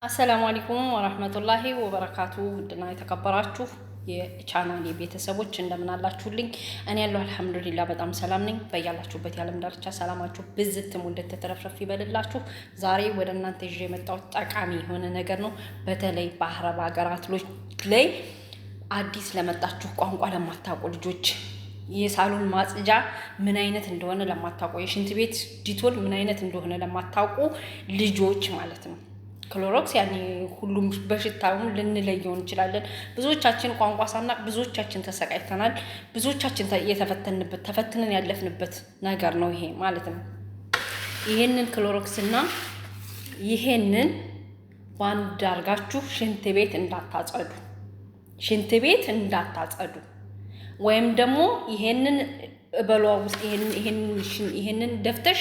አሰላሙ አለይኩም ወራህመቱላሂ ወበረካቱ ድና የተከበራችሁ የቻናሌ ቤተሰቦች እንደምን አላችሁልኝ? እኔ ያለው አልሐምዱሊላህ በጣም ሰላም ነኝ። በያላችሁበት የዓለም ዳርቻ ሰላማችሁ ብዝት ሙልት ተረፍረፍ ይበልላችሁ። ዛሬ ወደ እናንተ ይዤ የመጣሁት ጠቃሚ የሆነ ነገር ነው። በተለይ በአረብ ሀገራት ላይ አዲስ ለመጣችሁ ቋንቋ ለማታውቁ ልጆች የሳሎን ማጽጃ ምን አይነት እንደሆነ ለማታውቁ፣ የሽንት ቤት ዲቶል ምን አይነት እንደሆነ ለማታውቁ ልጆች ማለት ነው። ክሎሮክስ ያኔ ሁሉም በሽታውን ልንለየው እንችላለን። ብዙዎቻችን ቋንቋ ሳናቅ ብዙዎቻችን ተሰቃይተናል። ብዙዎቻችን የተፈተንበት ተፈትነን ያለፍንበት ነገር ነው ይሄ ማለት ነው። ይሄንን ክሎሮክስና ይሄንን ባንድ አርጋችሁ ሽንት ቤት እንዳታጸዱ ወይም ደግሞ ይሄንን በሏ ውስጥ ይሄንን ደፍተሽ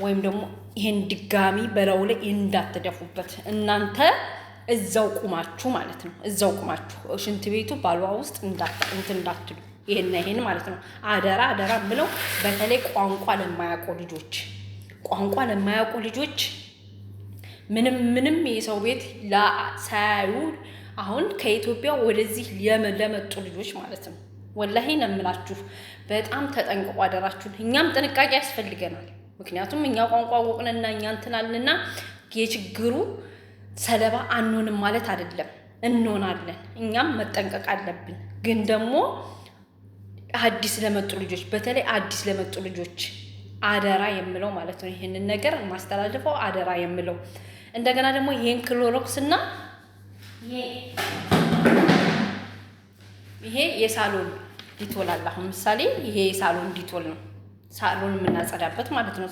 ወይም ደግሞ ይሄን ድጋሚ በላው ላይ እንዳትደፉበት። እናንተ እዛው ቁማችሁ ማለት ነው። እዛው ቁማችሁ ሽንት ቤቱ ባሏ ውስጥ እንዳትሉ። ይሄን ማለት ነው። አደራ ብለው በተለይ ቋንቋ ለማያውቁ ልጆች ምንም የሰው ቤት ሳያዩ አሁን ከኢትዮጵያ ወደዚህ ለመጡ ልጆች ማለት ነው። ወላሂ ነው የምላችሁ። በጣም ተጠንቅቁ አደራችሁን። እኛም ጥንቃቄ ያስፈልገናል። ምክንያቱም እኛ ቋንቋ ወቅንና እኛ እንትናልና የችግሩ ሰለባ አንሆንም ማለት አይደለም፣ እንሆናለን። እኛም መጠንቀቅ አለብን። ግን ደግሞ አዲስ ለመጡ ልጆች በተለይ አዲስ ለመጡ ልጆች አደራ የምለው ማለት ነው። ይሄንን ነገር ማስተላልፈው አደራ የምለው እንደገና ደግሞ ይሄን ክሎሮክስና ይሄ የሳሎን ዲቶል አለ። አሁን ምሳሌ ይሄ የሳሎን ዲቶል ነው። ሳሎን የምናጸዳበት ማለት ነው።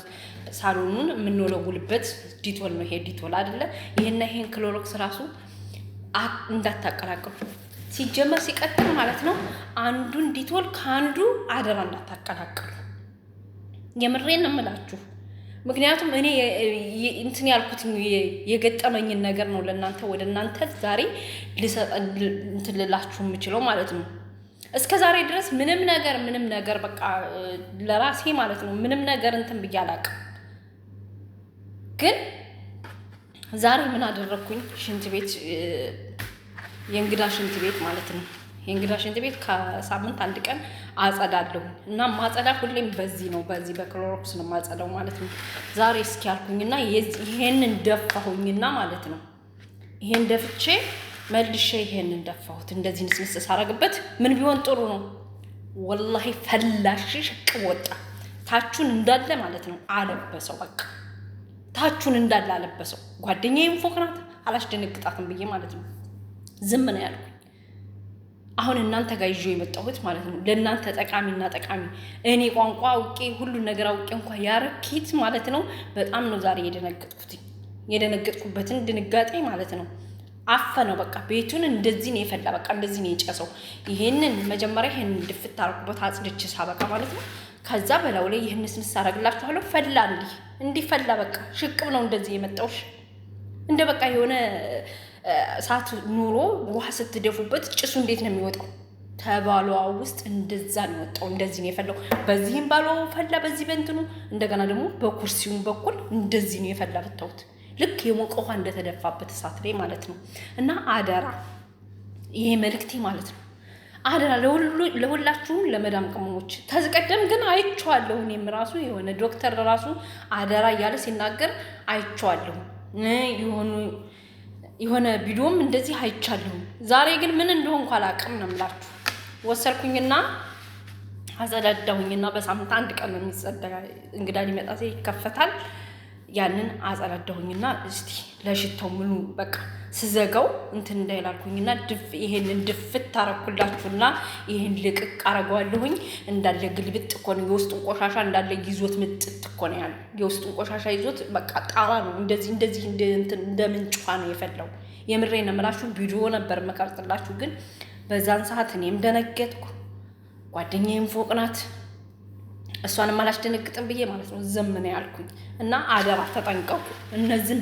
ሳሎኑን የምንወለውልበት ዲቶል ነው። ይሄ ዲቶል አይደለ? ይሄን ክሎሮክስ ራሱ እንዳታቀላቅሉ ሲጀመር ሲቀጥል ማለት ነው። አንዱን ዲቶል ከአንዱ አደራ እንዳታቀላቅሉ። የምሬን ነው የምላችሁ። ምክንያቱም እኔ እንትን ያልኩት የገጠመኝን ነገር ነው ለእናንተ ወደ እናንተ ዛሬ እንትን ልላችሁ የምችለው ማለት ነው። እስከ ዛሬ ድረስ ምንም ነገር በቃ ለራሴ ማለት ነው ምንም ነገር እንትን ብዬ አላውቅም። ግን ዛሬ ምን አደረኩኝ? ሽንት ቤት የእንግዳ ሽንት ቤት ማለት ነው። የእንግዳ ሽንት ቤት ከሳምንት አንድ ቀን አጸዳለሁ እና ማጸዳ ሁሌም በዚህ በክሎሮክስ ነው ማጸዳው ማለት ነው። ዛሬ እስኪ ያልኩኝና ይሄንን ደፋሁኝና ማለት ነው። ይሄን ደፍቼ መልሼ ይሄንን ደፋሁት። እንደዚህ ንስንስ ሳረግበት ምን ቢሆን ጥሩ ነው? ወላሂ ፈላሽ ሽቅ ወጣ። ታቹን እንዳለ ማለት ነው አለበሰው። በቃ ታቹን እንዳለ አለበሰው። ጓደኛዬም ፎቅ ናት አላስደነግጣትም ብዬ ማለት ነው ዝም ነው ያልኩኝ። አሁን እናንተ ጋር ይዤ የመጣሁት ማለት ነው ለእናንተ ጠቃሚና ጠቃሚ እኔ ቋንቋ አውቄ ሁሉን ነገር አውቄ እንኳን ያረኪት ማለት ነው። በጣም ነው ዛሬ የደነገጥኩበትን ድንጋጤ ማለት ነው አፈነው። በቃ ቤቱን እንደዚህ ነው የፈላ። በቃ እንደዚህ ነው የጨሰው። ይሄንን መጀመሪያ ይሄንን ድፍት አርኩበት አጽድቼ ሳበቃ ማለት ነው። ከዛ በላው ላይ ይሄን ስንስ አረግላችኋለሁ። ፈላ እንዲህ ፈላ። በቃ ሽቅብ ነው እንደዚህ የመጣውሽ። እንደ በቃ የሆነ እሳት ኑሮ ውሃ ስትደፉበት ጭሱ እንዴት ነው የሚወጣው? ተባሏ ውስጥ እንደዛ ነው የወጣው። እንደዚህ ነው የፈላው። በዚህም ባሏ ፈላ፣ በዚህ በእንትኑ እንደገና ደግሞ በኩርሲውም በኩል እንደዚህ ነው የፈላ። ብታውት ልክ የሞቀ ውሃ እንደተደፋበት እሳት ላይ ማለት ነው። እና አደራ፣ ይሄ መልእክቴ ማለት ነው። አደራ ለሁላችሁም ለመዳም ቅመሞች። ተዝቀደም ግን አይቼዋለሁ። እኔም ራሱ የሆነ ዶክተር ራሱ አደራ እያለ ሲናገር አይቼዋለሁ። የሆነ ቪዲዮም እንደዚህ አይቻለሁ። ዛሬ ግን ምን እንደሆንኩ አላውቅም ነው የምላችሁ። ወሰድኩኝና አጸዳዳሁኝና በሳምንት አንድ ቀን ነው የሚጸዳ። እንግዳ ሊመጣ ይከፈታል። ያንን አጸዳዳሁኝና እስቲ ለሽታው ምኑ በቃ ስዘጋው እንትን እንዳይላልኩኝና ይሄንን ድፍት ታረኩላችሁና ይሄን ልቅቅ አረጋዋለሁኝ። እንዳለ ግልብጥ እኮ ነው የውስጡን ቆሻሻ እንዳለ ይዞት ምጥጥ እኮ ነው ያለው። የውስጡን ቆሻሻ ይዞት በቃ ጣራ ነው እንደዚህ እንደ ምንጭ ነው የፈላው። የምሬን ነው የምላችሁ። ቪዲዮ ነበር መቀርጽላችሁ፣ ግን በዛን ሰዓት እኔም ደነገጥኩ። ጓደኛዬም ፎቅ ናት፣ እሷንም አላስደነግጥም ብዬ ማለት ነው ዝም ነው ያልኩኝ። እና አደራ ተጠንቀቁ። እነዚህን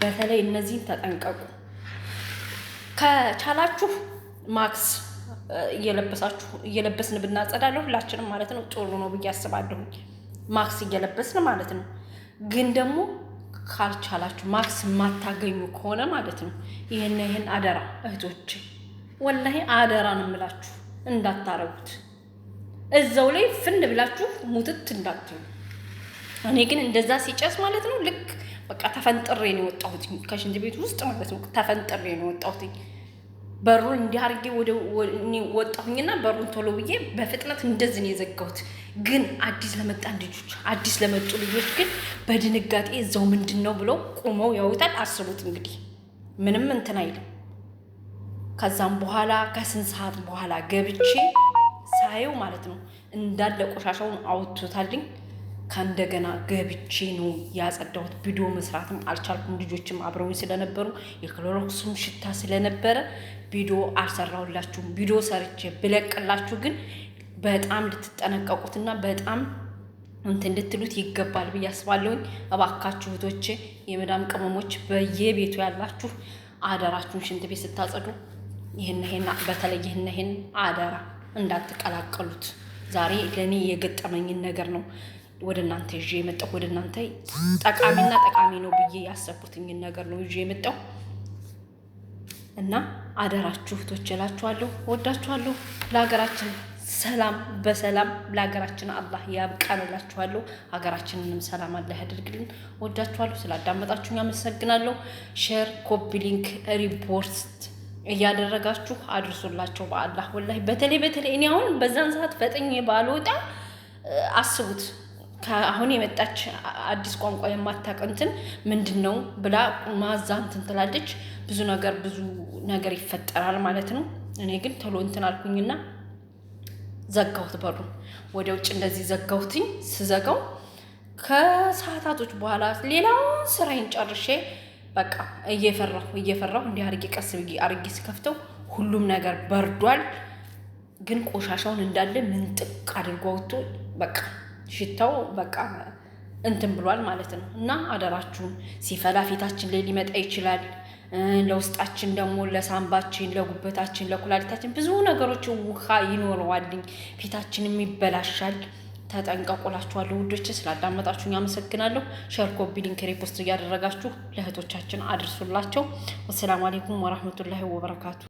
በተለይ እነዚህን ተጠንቀቁ። ከቻላችሁ ማክስ እየለበስን ብናጸዳለሁ ሁላችንም ማለት ነው ጥሩ ነው ብዬ አስባለሁ። ማክስ እየለበስን ማለት ነው። ግን ደግሞ ካልቻላችሁ ማክስ ማታገኙ ከሆነ ማለት ነው ይሄን አደራ እህቶች ወላሂ አደራ ነው የምላችሁ እንዳታረጉት እዛው ላይ ፍን ብላችሁ ሙትት እንዳትሉ እኔ ግን እንደዛ ሲጨስ ማለት ነው ልክ በቃ ተፈንጥሬ ነው የወጣሁት ከሽንት ቤት ውስጥ ማለት ነው ተፈንጥሬ ነው የወጣሁት በሩን እንዲያርጌ ወደ እኔ ወጣሁኝና በሩን ቶሎ ብዬ በፍጥነት እንደዚህ ነው የዘጋሁት ግን አዲስ ለመጡ ልጆች ግን በድንጋጤ እዛው ምንድነው ብለው ቆመው ያውታል አስቡት እንግዲህ ምንም እንትን አይልም ከዛም በኋላ ከስንት ሰዓት በኋላ ገብቼ ሳየው ማለት ነው እንዳለ ቆሻሻውን አውጥቶታልኝ ከእንደገና ገብቼ ነው ያጸዳሁት ቪዲዮ መስራትም አልቻልኩም ልጆችም አብረውኝ ስለነበሩ የክሎሮክስም ሽታ ስለነበረ ቪዲዮ አልሰራሁላችሁም ቪዲዮ ሰርቼ ብለቅላችሁ ግን በጣም ልትጠነቀቁትና በጣም እንትን ልትሉት ይገባል ብዬ አስባለሁኝ እባካችሁ እህቶቼ የመዳም ቅመሞች በየቤቱ ያላችሁ አደራችሁን ሽንት ቤት ስታጸዱ ይሄን በተለይ ይሄን አደራ እንዳትቀላቀሉት ዛሬ ለኔ የገጠመኝን ነገር ነው ወደ እናንተ ይዤ የመጣሁ ወደ እናንተ ጠቃሚ ነው ብዬ ያሰብኩትኝ ነገር ነው ይዤ የመጣሁ እና አደራችሁ እህቶቼ እላችኋለሁ ወዳችኋለሁ ለሀገራችን ሰላም በሰላም ለሀገራችን አላህ ያብቃንላችኋለሁ ሀገራችንንም ሰላም አላህ ያድርግልን ወዳችኋለሁ ስላዳመጣችሁኝ አመሰግናለሁ ሼር ኮፒ ሊንክ ሪፖርት እያደረጋችሁ አድርሱላቸው በአላህ ወላሂ በተለይ እኔ አሁን በዛን ሰዓት ፈጠኝ ባልወጣ አስቡት አሁን የመጣች አዲስ ቋንቋ የማታቀንትን ምንድነው ብላ ማዛንትን ትላለች ብዙ ነገር ይፈጠራል ማለት ነው እኔ ግን ቶሎ እንትን አልኩኝና ዘጋሁት በሩ ወደ ውጭ እንደዚህ ዘጋሁትኝ ስዘጋው ከሰዓታቶች በኋላ ሌላውን ስራዬን ጨርሼ በቃ እየፈራሁ እንዲህ አርጌ ቀስ ብዬ አርጌ ስከፍተው ሁሉም ነገር በርዷል ግን ቆሻሻውን እንዳለ ምንጥቅ አድርጎ አውጥቶ በቃ ሽታው በቃ እንትን ብሏል ማለት ነው እና አደራችሁን ሲፈላ ፊታችን ላይ ሊመጣ ይችላል ለውስጣችን ደግሞ ለሳምባችን ለጉበታችን ለኩላሊታችን ብዙ ነገሮች ውሃ ይኖረዋልኝ ፊታችንም ይበላሻል ተጠንቀቁላችኋለሁ ውዶች ስላዳመጣችሁኝ አመሰግናለሁ ሼር ኮፒ ሊንክ ሪፖስት እያደረጋችሁ ለእህቶቻችን አድርሱላቸው ወሰላሙ አለይኩም ወራህመቱላሂ ወበረካቱ